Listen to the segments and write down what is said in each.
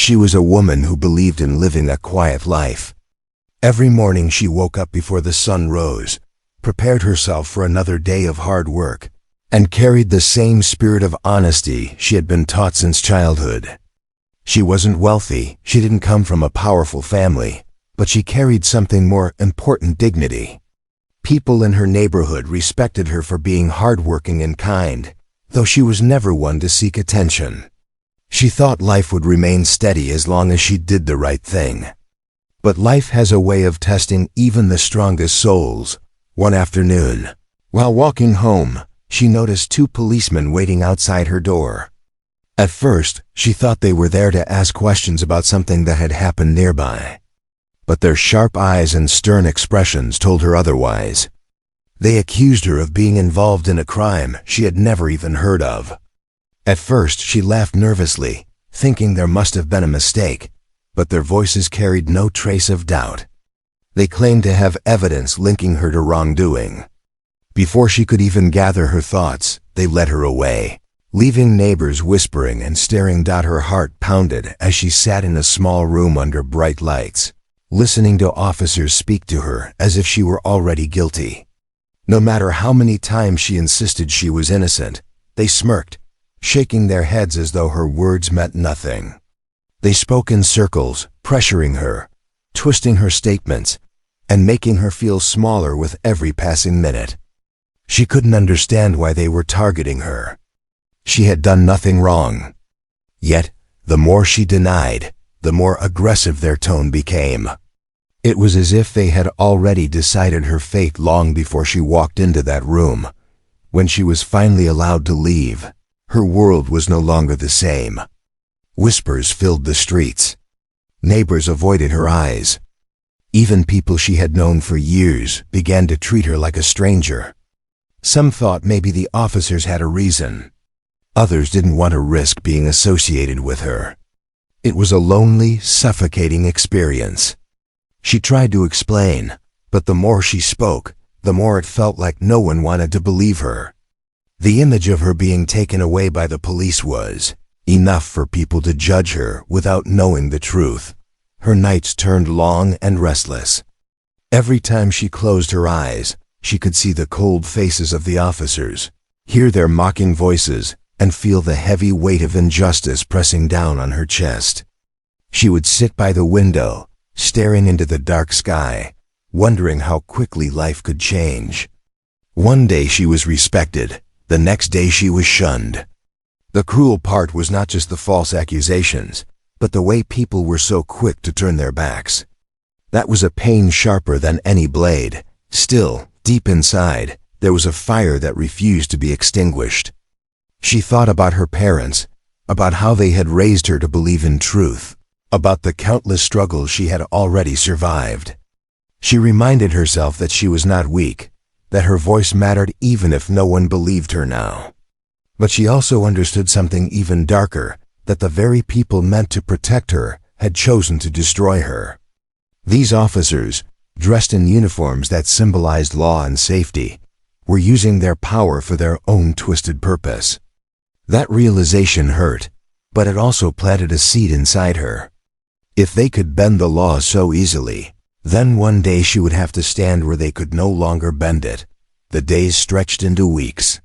She was a woman who believed in living a quiet life. Every morning she woke up before the sun rose, prepared herself for another day of hard work, and carried the same spirit of honesty she had been taught since childhood. She wasn't wealthy, she didn't come from a powerful family, but she carried something more important: dignity. People in her neighborhood respected her for being hardworking and kind, though she was never one to seek attention. She thought life would remain steady as long as she did the right thing. But life has a way of testing even the strongest souls. One afternoon, while walking home, she noticed two policemen waiting outside her door. At first, she thought they were there to ask questions about something that had happened nearby. But their sharp eyes and stern expressions told her otherwise. They accused her of being involved in a crime she had never even heard of. At first, she laughed nervously, thinking there must have been a mistake, but their voices carried no trace of doubt. They claimed to have evidence linking her to wrongdoing. Before she could even gather her thoughts, they led her away, leaving neighbors whispering and staring. Her heart pounded as she sat in a small room under bright lights, listening to officers speak to her as if she were already guilty. No matter how many times she insisted she was innocent, they smirked, shaking their heads as though her words meant nothing. They spoke in circles, pressuring her, twisting her statements, and making her feel smaller with every passing minute. She couldn't understand why they were targeting her. She had done nothing wrong. Yet, the more she denied, the more aggressive their tone became. It was as if they had already decided her fate long before she walked into that room. When she was finally allowed to leave, her world was no longer the same. Whispers filled the streets. Neighbors avoided her eyes. Even people she had known for years began to treat her like a stranger. Some thought maybe the officers had a reason. Others didn't want to risk being associated with her. It was a lonely, suffocating experience. She tried to explain, but the more she spoke, the more it felt like no one wanted to believe her. The image of her being taken away by the police was enough for people to judge her without knowing the truth. Her nights turned long and restless. Every time she closed her eyes, she could see the cold faces of the officers, hear their mocking voices, and feel the heavy weight of injustice pressing down on her chest. She would sit by the window, staring into the dark sky, wondering how quickly life could change. One day she was respected, the next day she was shunned. The cruel part was not just the false accusations, but the way people were so quick to turn their backs. That was a pain sharper than any blade. Still, deep inside, there was a fire that refused to be extinguished. She thought about her parents, about how they had raised her to believe in truth, about the countless struggles she had already survived. She reminded herself that she was not weak, that her voice mattered even if no one believed her now. But she also understood something even darker, that the very people meant to protect her had chosen to destroy her. These officers, dressed in uniforms that symbolized law and safety, were using their power for their own twisted purpose. That realization hurt, but it also planted a seed inside her. If they could bend the law so easily, then one day she would have to stand where they could no longer bend it. The days stretched into weeks.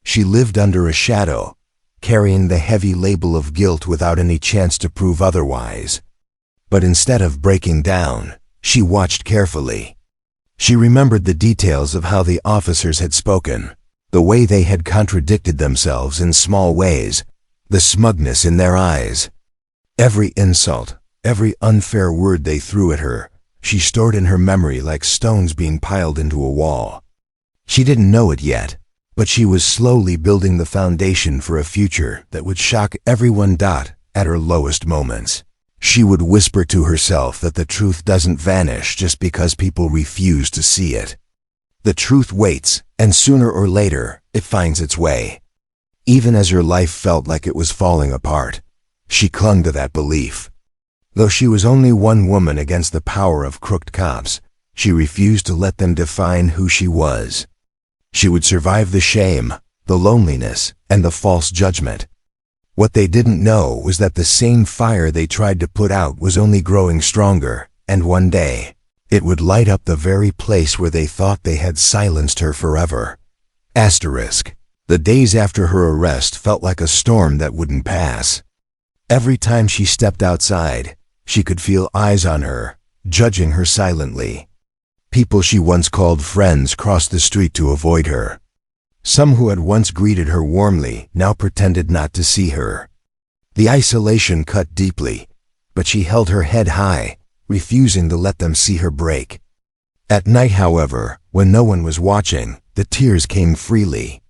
She lived under a shadow, carrying the heavy label of guilt without any chance to prove otherwise. But instead of breaking down, she watched carefully. She remembered the details of how the officers had spoken, the way they had contradicted themselves in small ways, the smugness in their eyes. Every insult, every unfair word they threw at her, she stored in her memory like stones being piled into a wall. She didn't know it yet, but she was slowly building the foundation for a future that would shock everyone. At her lowest moments, she would whisper to herself that the truth doesn't vanish just because people refuse to see it. The truth waits, and sooner or later, it finds its way. Even as her life felt like it was falling apart, she clung to that belief. Though she was only one woman against the power of crooked cops, she refused to let them define who she was. She would survive the shame, the loneliness, and the false judgment. What they didn't know was that the same fire they tried to put out was only growing stronger, and one day, it would light up the very place where they thought they had silenced her forever. Asterisk. The days after her arrest felt like a storm that wouldn't pass. Every time she stepped outside, she could feel eyes on her, judging her silently. People she once called friends crossed the street to avoid her. Some who had once greeted her warmly now pretended not to see her. The isolation cut deeply, but she held her head high, refusing to let them see her break. At night, however, when no one was watching, the tears came freely.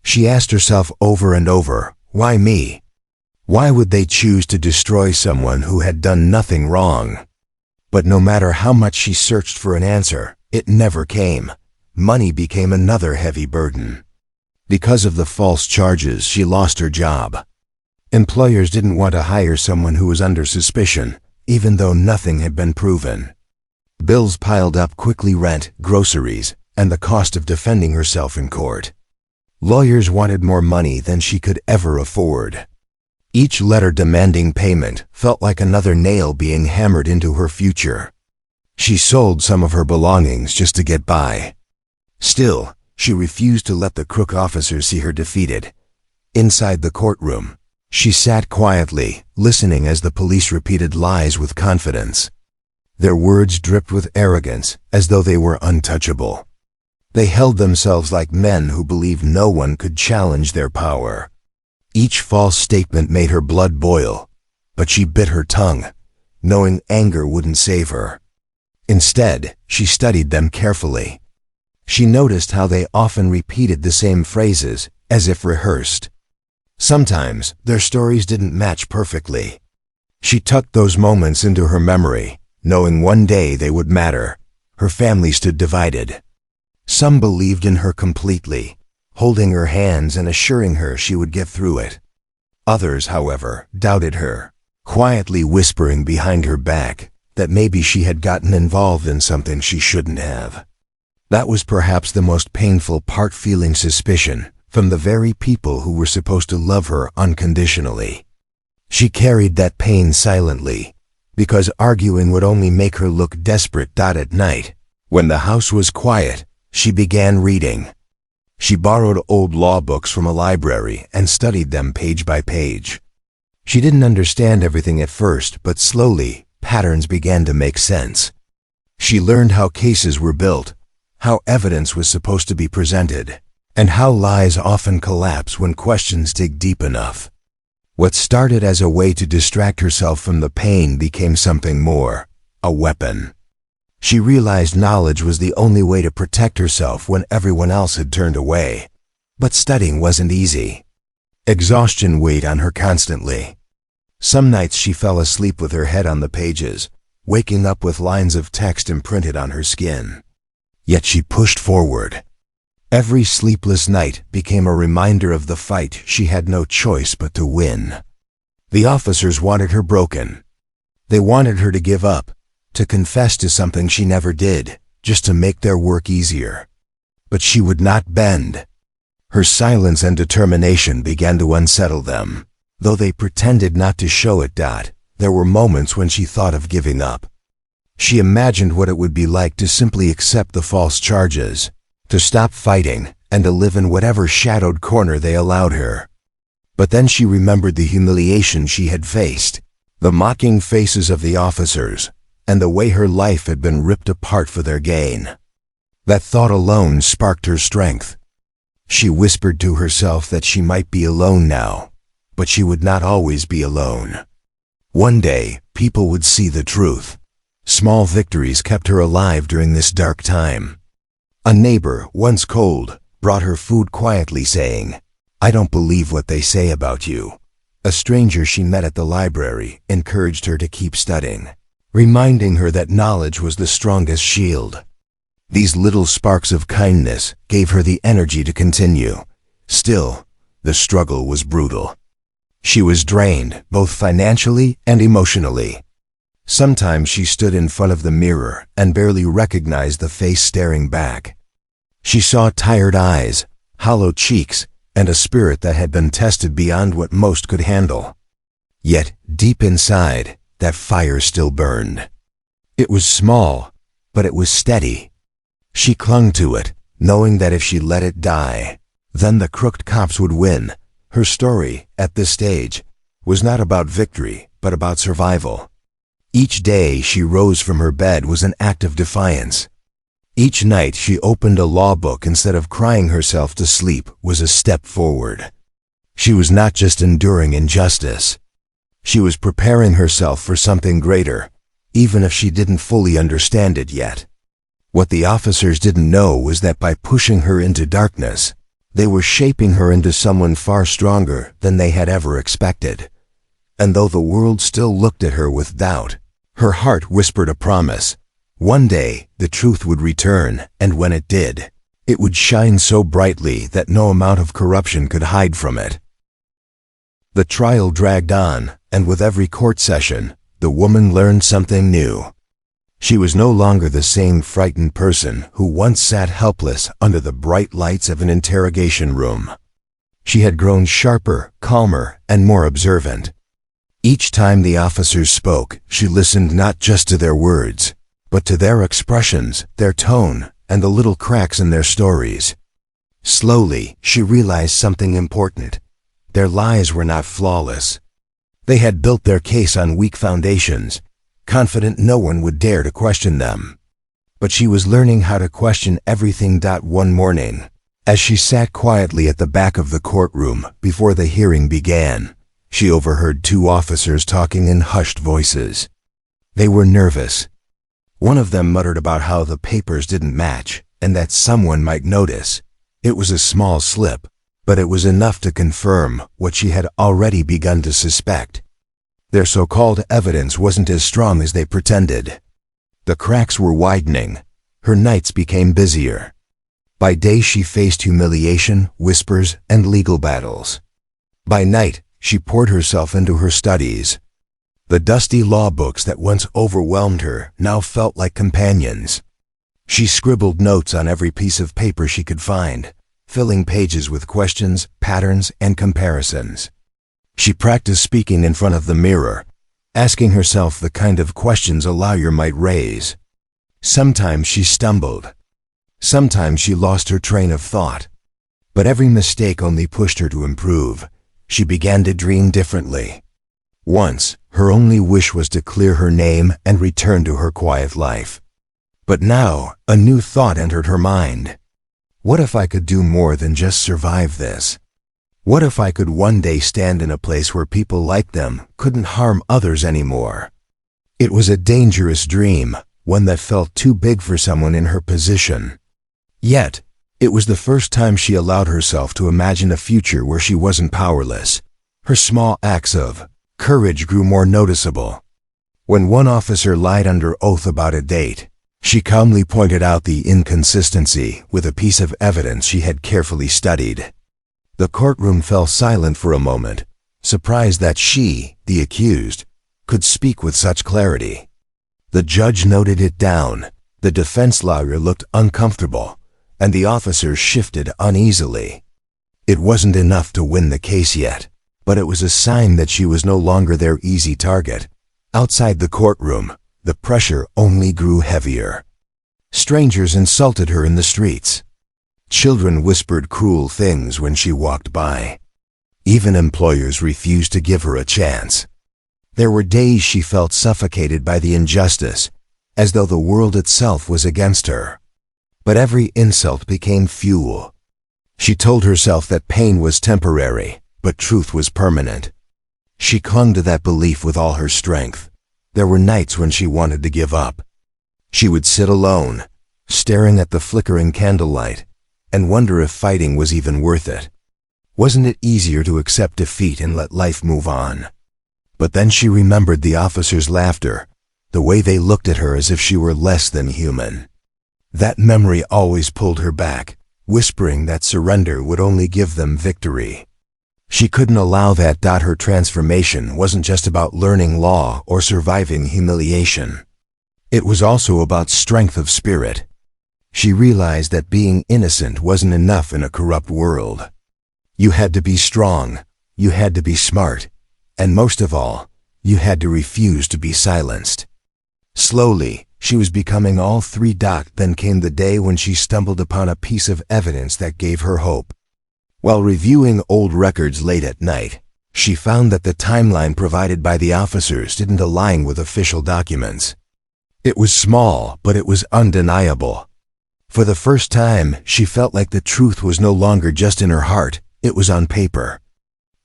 She asked herself over and over, why me? Why would they choose to destroy someone who had done nothing wrong? But no matter how much she searched for an answer, it never came. Money became another heavy burden. Because of the false charges, she lost her job. Employers didn't want to hire someone who was under suspicion, even though nothing had been proven. Bills piled up quickly: rent, groceries, and the cost of defending herself in court. Lawyers wanted more money than she could ever afford. Each letter demanding payment felt like another nail being hammered into her future. She sold some of her belongings just to get by. Still, she refused to let the crook officers see her defeated. Inside the courtroom, she sat quietly, listening as the police repeated lies with confidence. Their words dripped with arrogance, as though they were untouchable. They held themselves like men who believed no one could challenge their power. Each false statement made her blood boil, but she bit her tongue, knowing anger wouldn't save her. Instead, she studied them carefully. She noticed how they often repeated the same phrases, as if rehearsed. Sometimes, their stories didn't match perfectly. She tucked those moments into her memory, knowing one day they would matter. Her family stood divided. Some believed in her completely, holding her hands and assuring her she would get through it. Others, however, doubted her, quietly whispering behind her back that maybe she had gotten involved in something she shouldn't have. That was perhaps the most painful part, feeling suspicion from the very people who were supposed to love her unconditionally. She carried that pain silently, because arguing would only make her look desperate. At night, when the house was quiet, she began reading. She borrowed old law books from a library and studied them page by page. She didn't understand everything at first, but slowly, patterns began to make sense. She learned how cases were built, how evidence was supposed to be presented, and how lies often collapse when questions dig deep enough. What started as a way to distract herself from the pain became something more, a weapon. She realized knowledge was the only way to protect herself when everyone else had turned away. But studying wasn't easy. Exhaustion weighed on her constantly. Some nights she fell asleep with her head on the pages, waking up with lines of text imprinted on her skin. Yet she pushed forward. Every sleepless night became a reminder of the fight she had no choice but to win. The officers wanted her broken. They wanted her to give up, to confess to something she never did, just to make their work easier. But she would not bend. Her silence and determination began to unsettle them. Though they pretended not to show it. There were moments when she thought of giving up. She imagined what it would be like to simply accept the false charges, to stop fighting, and to live in whatever shadowed corner they allowed her. But then she remembered the humiliation she had faced, the mocking faces of the officers, and the way her life had been ripped apart for their gain. That thought alone sparked her strength. She whispered to herself that she might be alone now, but she would not always be alone. One day, people would see the truth. Small victories kept her alive during this dark time. A neighbor, once cold, brought her food quietly, saying, "I don't believe what they say about you." A stranger she met at the library encouraged her to keep studying, reminding her that knowledge was the strongest shield. These little sparks of kindness gave her the energy to continue. Still, the struggle was brutal. She was drained, both financially and emotionally. Sometimes she stood in front of the mirror and barely recognized the face staring back. She saw tired eyes, hollow cheeks, and a spirit that had been tested beyond what most could handle. Yet, deep inside, that fire still burned. It was small, but it was steady. She clung to it, knowing that if she let it die, then the crooked cops would win. Her story, at this stage, was not about victory, but about survival. Each day she rose from her bed was an act of defiance. Each night she opened a law book instead of crying herself to sleep was a step forward. She was not just enduring injustice. She was preparing herself for something greater, even if she didn't fully understand it yet. What the officers didn't know was that by pushing her into darkness, they were shaping her into someone far stronger than they had ever expected. And though the world still looked at her with doubt, her heart whispered a promise. One day, the truth would return, and when it did, it would shine so brightly that no amount of corruption could hide from it. The trial dragged on, and with every court session, the woman learned something new. She was no longer the same frightened person who once sat helpless under the bright lights of an interrogation room. She had grown sharper, calmer, and more observant. Each time the officers spoke, she listened not just to their words, but to their expressions, their tone, and the little cracks in their stories. Slowly, she realized something important. Their lies were not flawless. They had built their case on weak foundations, confident no one would dare to question them. But she was learning how to question everything. One morning, as she sat quietly at the back of the courtroom before the hearing began, she overheard two officers talking in hushed voices. They were nervous. One of them muttered about how the papers didn't match and that someone might notice. It was a small slip, but it was enough to confirm what she had already begun to suspect. Their so-called evidence wasn't as strong as they pretended. The cracks were widening. Her nights became busier. By day she faced humiliation, whispers, and legal battles. By night, she poured herself into her studies. The dusty law books that once overwhelmed her now felt like companions. She scribbled notes on every piece of paper she could find, filling pages with questions, patterns, and comparisons. She practiced speaking in front of the mirror, asking herself the kind of questions a lawyer might raise. Sometimes she stumbled. Sometimes she lost her train of thought. But every mistake only pushed her to improve. She began to dream differently. Once, her only wish was to clear her name and return to her quiet life. But now, a new thought entered her mind. What if I could do more than just survive this? What if I could one day stand in a place where people like them couldn't harm others anymore? It was a dangerous dream, one that felt too big for someone in her position. Yet, it was the first time she allowed herself to imagine a future where she wasn't powerless. Her small acts of courage grew more noticeable. When one officer lied under oath about a date, she calmly pointed out the inconsistency with a piece of evidence she had carefully studied. The courtroom fell silent for a moment, surprised that she, the accused, could speak with such clarity. The judge noted it down, the defense lawyer looked uncomfortable, and the officers shifted uneasily. It wasn't enough to win the case yet, but it was a sign that she was no longer their easy target. Outside the courtroom, the pressure only grew heavier. Strangers insulted her in the streets. Children whispered cruel things when she walked by. Even employers refused to give her a chance. There were days she felt suffocated by the injustice, as though the world itself was against her. But every insult became fuel. She told herself that pain was temporary, but truth was permanent. She clung to that belief with all her strength. There were nights when she wanted to give up. She would sit alone, staring at the flickering candlelight, and wonder if fighting was even worth it. Wasn't it easier to accept defeat and let life move on? But then she remembered the officers' laughter, the way they looked at her as if she were less than human. That memory always pulled her back, whispering that surrender would only give them victory. She couldn't allow that. Her transformation wasn't just about learning law or surviving humiliation. It was also about strength of spirit. She realized that being innocent wasn't enough in a corrupt world. You had to be strong, you had to be smart, and most of all, you had to refuse to be silenced. Slowly, she was becoming all three. Then came the day when she stumbled upon a piece of evidence that gave her hope. While reviewing old records late at night, she found that the timeline provided by the officers didn't align with official documents. It was small, but it was undeniable. For the first time, she felt like the truth was no longer just in her heart, it was on paper.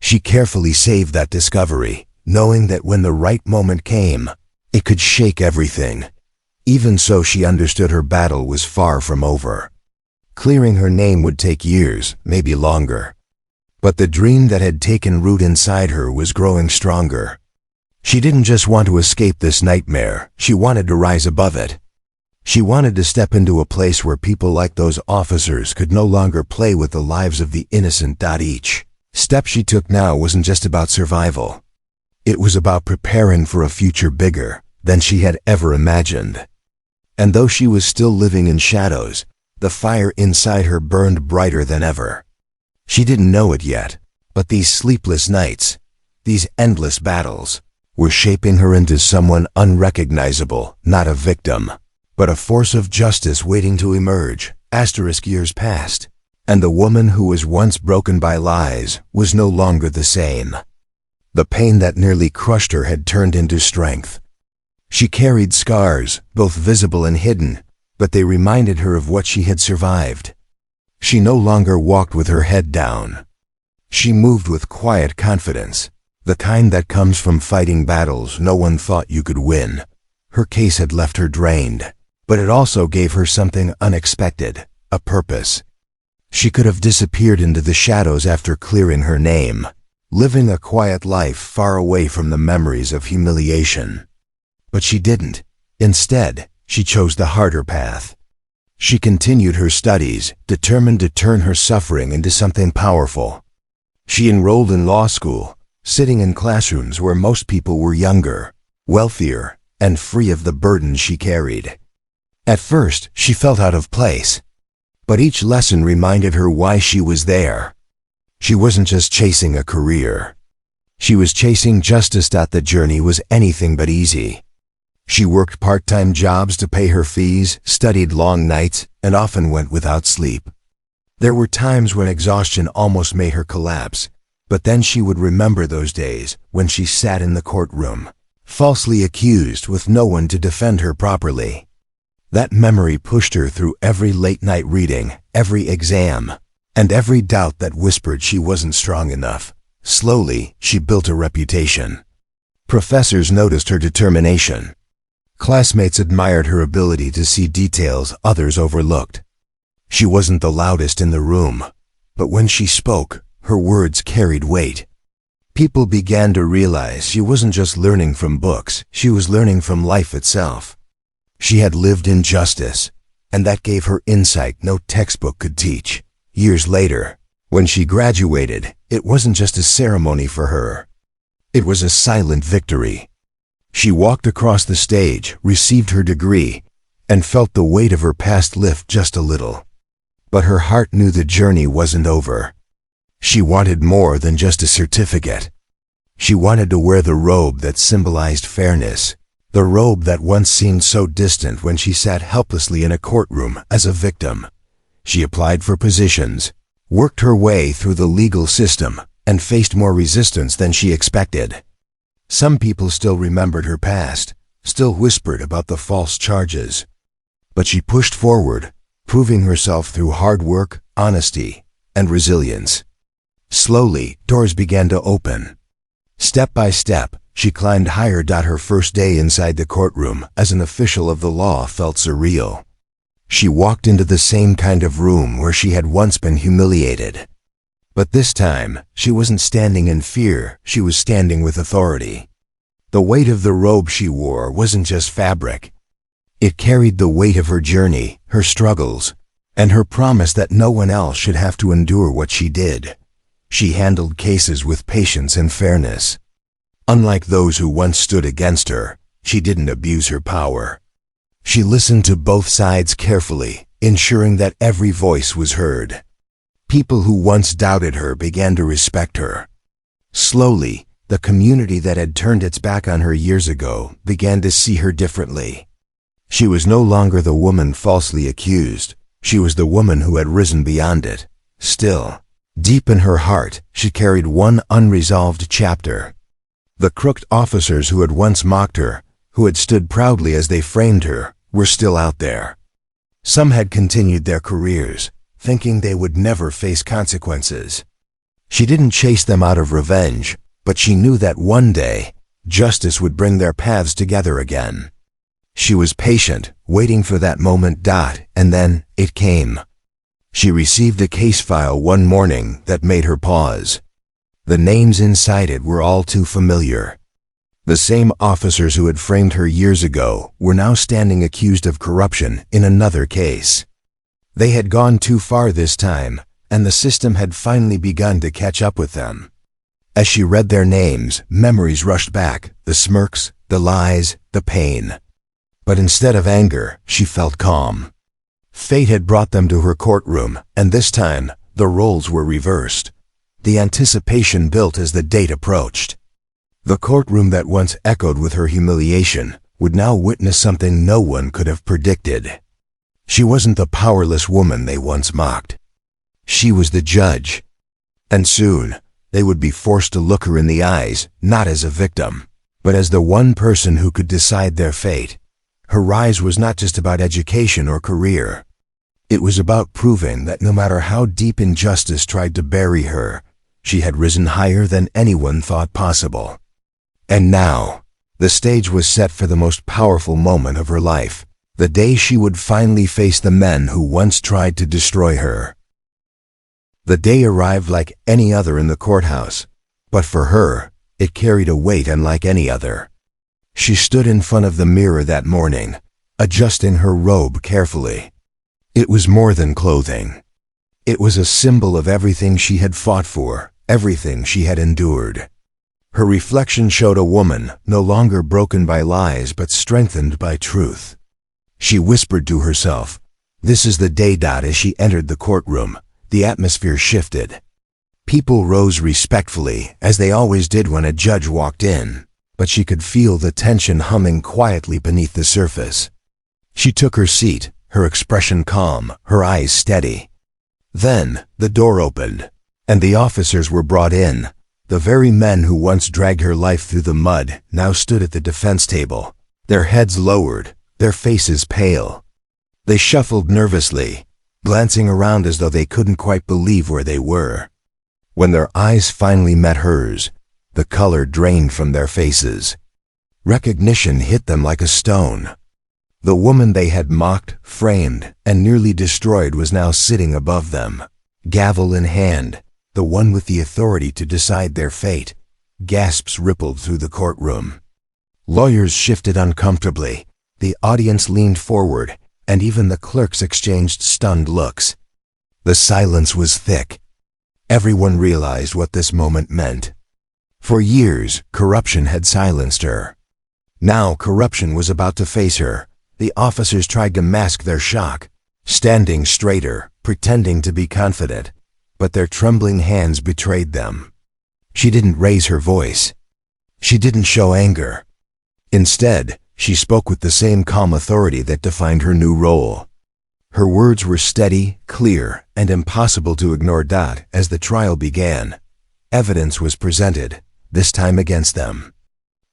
She carefully saved that discovery, knowing that when the right moment came, it could shake everything. Even so, she understood her battle was far from over. Clearing her name would take years, maybe longer. But the dream that had taken root inside her was growing stronger. She didn't just want to escape this nightmare, she wanted to rise above it. She wanted to step into a place where people like those officers could no longer play with the lives of the innocent. Each step she took now wasn't just about survival. It was about preparing for a future bigger than she had ever imagined. And though she was still living in shadows, the fire inside her burned brighter than ever. She didn't know it yet, but these sleepless nights, these endless battles, were shaping her into someone unrecognizable, not a victim, but a force of justice waiting to emerge. Years passed, and the woman who was once broken by lies was no longer the same. The pain that nearly crushed her had turned into strength. She carried scars, both visible and hidden, but they reminded her of what she had survived. She no longer walked with her head down. She moved with quiet confidence, the kind that comes from fighting battles no one thought you could win. Her case had left her drained, but it also gave her something unexpected, a purpose. She could have disappeared into the shadows after clearing her name, living a quiet life far away from the memories of humiliation. But she didn't. Instead, she chose the harder path. She continued her studies, determined to turn her suffering into something powerful. She enrolled in law school, sitting in classrooms where most people were younger, wealthier, and free of the burden she carried. At first, she felt out of place, but each lesson reminded her why she was there. She wasn't just chasing a career. She was chasing justice. The journey was anything but easy. She worked part-time jobs to pay her fees, studied long nights, and often went without sleep. There were times when exhaustion almost made her collapse, but then she would remember those days when she sat in the courtroom, falsely accused with no one to defend her properly. That memory pushed her through every late-night reading, every exam, and every doubt that whispered she wasn't strong enough. Slowly, she built a reputation. Professors noticed her determination. Classmates admired her ability to see details others overlooked. She wasn't the loudest in the room, but when she spoke, her words carried weight. People began to realize she wasn't just learning from books, she was learning from life itself. She had lived injustice, and that gave her insight no textbook could teach. Years later, when she graduated, it wasn't just a ceremony for her. It was a silent victory. She walked across the stage, received her degree, and felt the weight of her past lift just a little. But her heart knew the journey wasn't over. She wanted more than just a certificate. She wanted to wear the robe that symbolized fairness, the robe that once seemed so distant when she sat helplessly in a courtroom as a victim. She applied for positions, worked her way through the legal system, and faced more resistance than she expected. Some people still remembered her past, still whispered about the false charges. But she pushed forward, proving herself through hard work, honesty, and resilience. Slowly, doors began to open. Step by step, she climbed higher. Her first day inside the courtroom as an official of the law felt surreal. She walked into the same kind of room where she had once been humiliated. But this time, she wasn't standing in fear, she was standing with authority. The weight of the robe she wore wasn't just fabric. It carried the weight of her journey, her struggles, and her promise that no one else should have to endure what she did. She handled cases with patience and fairness. Unlike those who once stood against her, she didn't abuse her power. She listened to both sides carefully, ensuring that every voice was heard. People who once doubted her began to respect her. Slowly, the community that had turned its back on her years ago began to see her differently. She was no longer the woman falsely accused. She was the woman who had risen beyond it. Still, deep in her heart, she carried one unresolved chapter. The crooked officers who had once mocked her, who had stood proudly as they framed her, were still out there. Some had continued their careers, thinking they would never face consequences. She didn't chase them out of revenge, but she knew that one day, justice would bring their paths together again. She was patient, waiting for that moment, and then it came. She received a case file one morning that made her pause. The names inside it were all too familiar. The same officers who had framed her years ago were now standing accused of corruption in another case. They had gone too far this time, and the system had finally begun to catch up with them. As she read their names, memories rushed back, the smirks, the lies, the pain. But instead of anger, she felt calm. Fate had brought them to her courtroom, and this time, the roles were reversed. The anticipation built as the date approached. The courtroom that once echoed with her humiliation would now witness something no one could have predicted. She wasn't the powerless woman they once mocked. She was the judge. And soon, they would be forced to look her in the eyes, not as a victim, but as the one person who could decide their fate. Her rise was not just about education or career. It was about proving that no matter how deep injustice tried to bury her, she had risen higher than anyone thought possible. And now, the stage was set for the most powerful moment of her life, the day she would finally face the men who once tried to destroy her. The day arrived like any other in the courthouse, but for her, it carried a weight unlike any other. She stood in front of the mirror that morning, adjusting her robe carefully. It was more than clothing. It was a symbol of everything she had fought for, everything she had endured. Her reflection showed a woman no longer broken by lies but strengthened by truth. She whispered to herself, "This is the day." As she entered the courtroom, the atmosphere shifted. People rose respectfully, as they always did when a judge walked in, but she could feel the tension humming quietly beneath the surface. She took her seat, her expression calm, her eyes steady. Then, the door opened, and the officers were brought in. The very men who once dragged her life through the mud now stood at the defense table, their heads lowered, their faces pale. They shuffled nervously, glancing around as though they couldn't quite believe where they were. When their eyes finally met hers, the color drained from their faces. Recognition hit them like a stone. The woman they had mocked, framed, and nearly destroyed was now sitting above them, gavel in hand, the one with the authority to decide their fate. Gasps rippled through the courtroom. Lawyers shifted uncomfortably, the audience leaned forward, and even the clerks exchanged stunned looks. The silence was thick. Everyone realized what this moment meant. For years, corruption had silenced her. Now corruption was about to face her. The officers tried to mask their shock, standing straighter, pretending to be confident, but their trembling hands betrayed them. She didn't raise her voice. She didn't show anger. Instead, she spoke with the same calm authority that defined her new role. Her words were steady, clear, and impossible to ignore. As the trial began, evidence was presented, this time against them.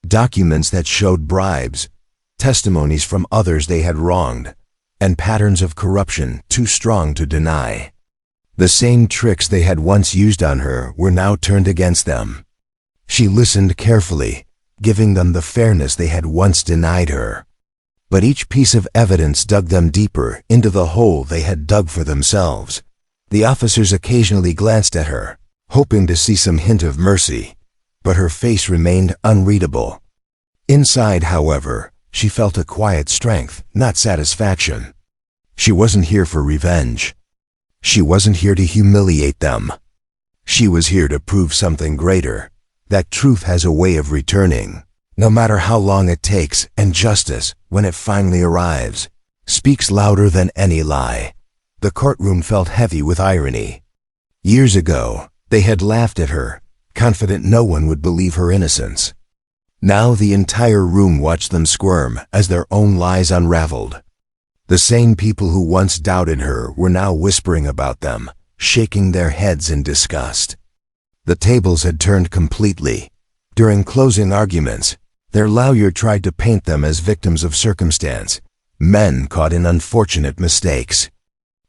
Documents that showed bribes, testimonies from others they had wronged, and patterns of corruption too strong to deny. The same tricks they had once used on her were now turned against them. She listened carefully, giving them the fairness they had once denied her. But each piece of evidence dug them deeper into the hole they had dug for themselves. The officers occasionally glanced at her, hoping to see some hint of mercy, but her face remained unreadable. Inside, however, she felt a quiet strength, not satisfaction. She wasn't here for revenge. She wasn't here to humiliate them. She was here to prove something greater, that truth has a way of returning, no matter how long it takes, and justice, when it finally arrives, speaks louder than any lie. The courtroom felt heavy with irony. Years ago, they had laughed at her, confident no one would believe her innocence. Now the entire room watched them squirm as their own lies unraveled. The same people who once doubted her were now whispering about them, shaking their heads in disgust. The tables had turned completely. During closing arguments, their lawyer tried to paint them as victims of circumstance, men caught in unfortunate mistakes.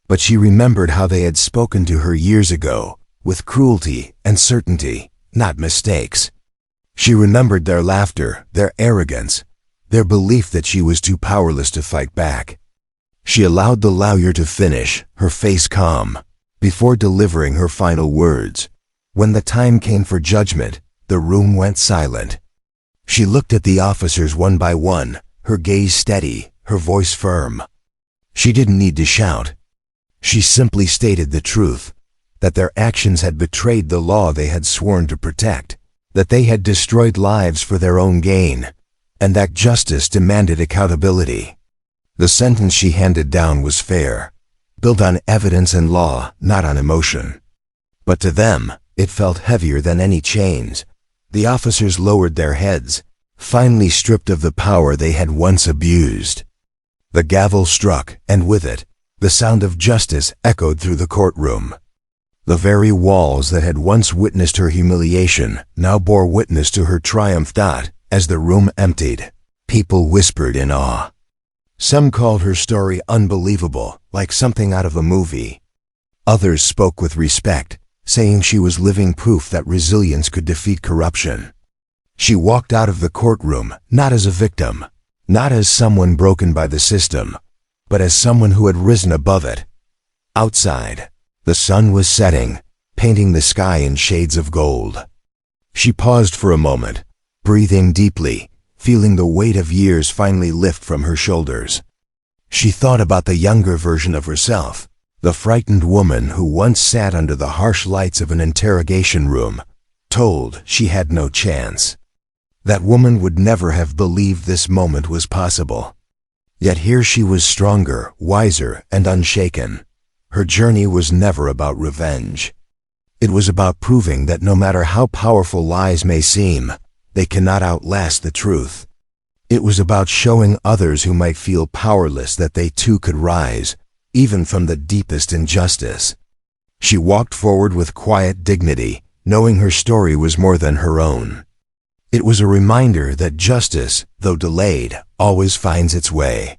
But she remembered how they had spoken to her years ago, with cruelty and certainty, not mistakes. She remembered their laughter, their arrogance, their belief that she was too powerless to fight back. She allowed the lawyer to finish, her face calm, before delivering her final words. When the time came for judgment, the room went silent. She looked at the officers one by one, her gaze steady, her voice firm. She didn't need to shout. She simply stated the truth, that their actions had betrayed the law they had sworn to protect, that they had destroyed lives for their own gain, and that justice demanded accountability. The sentence she handed down was fair, built on evidence and law, not on emotion. But to them, it felt heavier than any chains. The officers lowered their heads, finally stripped of the power they had once abused. The gavel struck, and with it, the sound of justice echoed through the courtroom. The very walls that had once witnessed her humiliation now bore witness to her triumph. As the room emptied, people whispered in awe. Some called her story unbelievable, like something out of a movie. Others spoke with respect, saying she was living proof that resilience could defeat corruption. She walked out of the courtroom not as a victim, not as someone broken by the system, but as someone who had risen above it. Outside, the sun was setting, painting the sky in shades of gold. She paused for a moment, breathing deeply, feeling the weight of years finally lift from her shoulders. She thought about the younger version of herself, the frightened woman who once sat under the harsh lights of an interrogation room, told she had no chance. That woman would never have believed this moment was possible. Yet here she was stronger, wiser, and unshaken. Her journey was never about revenge. It was about proving that no matter how powerful lies may seem, they cannot outlast the truth. It was about showing others who might feel powerless that they too could rise, even from the deepest injustice. She walked forward with quiet dignity, knowing her story was more than her own. It was a reminder that justice, though delayed, always finds its way.